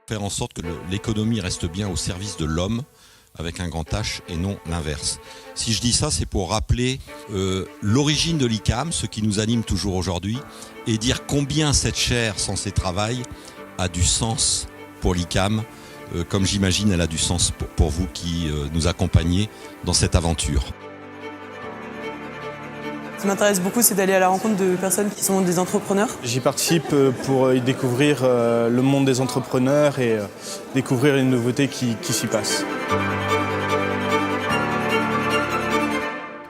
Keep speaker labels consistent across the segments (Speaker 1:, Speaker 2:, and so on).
Speaker 1: faire en sorte que l'économie reste bien au service de l'homme, avec un grand H et non l'inverse. Si je dis ça, c'est pour rappeler l'origine de l'ICAM, ce qui nous anime toujours aujourd'hui, et dire combien cette chaire censée travail a du sens pour l'ICAM, comme j'imagine elle a du sens pour vous qui nous accompagnez dans cette aventure.
Speaker 2: Ce qui m'intéresse beaucoup, c'est d'aller à la rencontre de personnes qui sont des entrepreneurs.
Speaker 3: J'y participe pour y découvrir le monde des entrepreneurs et découvrir les nouveautés qui s'y passent.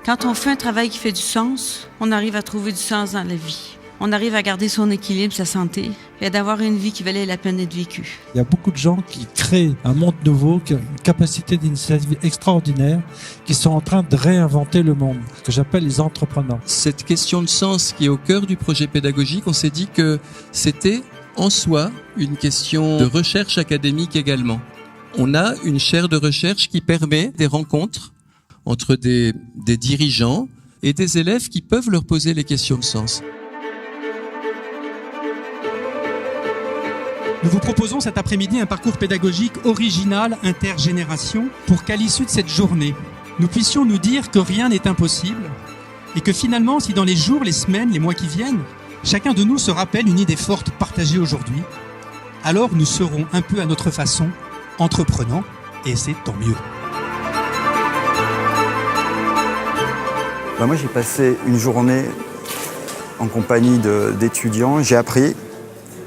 Speaker 4: Quand on fait un travail qui fait du sens, on arrive à trouver du sens dans la vie. On arrive à garder son équilibre, sa santé, et d'avoir une vie qui valait la peine d'être vécue.
Speaker 5: Il y a beaucoup de gens qui créent un monde nouveau, qui ont une capacité d'initiative extraordinaire, qui sont en train de réinventer le monde, que j'appelle les entrepreneurs.
Speaker 6: Cette question de sens qui est au cœur du projet pédagogique, on s'est dit que c'était en soi une question de recherche académique également. On a une chaire de recherche qui permet des rencontres entre des dirigeants et des élèves qui peuvent leur poser les questions de sens.
Speaker 7: Nous vous proposons cet après-midi un parcours pédagogique original, intergénération, pour qu'à l'issue de cette journée, nous puissions nous dire que rien n'est impossible et que finalement, si dans les jours, les semaines, les mois qui viennent, chacun de nous se rappelle une idée forte partagée aujourd'hui, alors nous serons un peu à notre façon entreprenants et c'est tant mieux.
Speaker 8: Moi, j'ai passé une journée en compagnie d'étudiants, j'ai appris.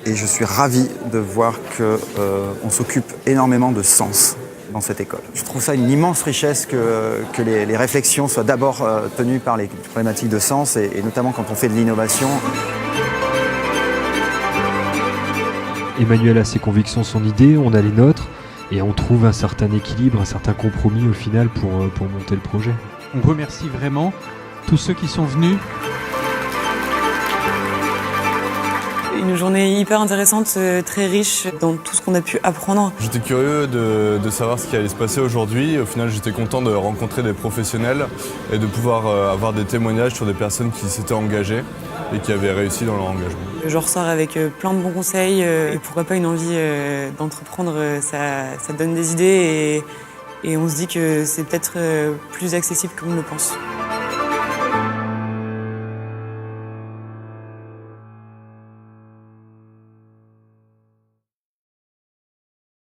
Speaker 8: Et je suis ravi de voir qu'on s'occupe énormément de sens dans cette école. Je trouve ça une immense richesse que les réflexions soient d'abord tenues par les problématiques de sens, et notamment quand on fait de l'innovation.
Speaker 9: Emmanuel a ses convictions, son idée, on a les nôtres, et on trouve un certain équilibre, un certain compromis au final pour monter le projet.
Speaker 7: On remercie vraiment tous ceux qui sont venus.
Speaker 2: Une journée hyper intéressante, très riche dans tout ce qu'on a pu apprendre.
Speaker 10: J'étais curieux de savoir ce qui allait se passer aujourd'hui. Au final, j'étais content de rencontrer des professionnels et de pouvoir avoir des témoignages sur des personnes qui s'étaient engagées et qui avaient réussi dans leur engagement.
Speaker 2: Je ressors avec plein de bons conseils et pourquoi pas une envie d'entreprendre. Ça donne des idées et on se dit que c'est peut-être plus accessible qu'on ne le pense.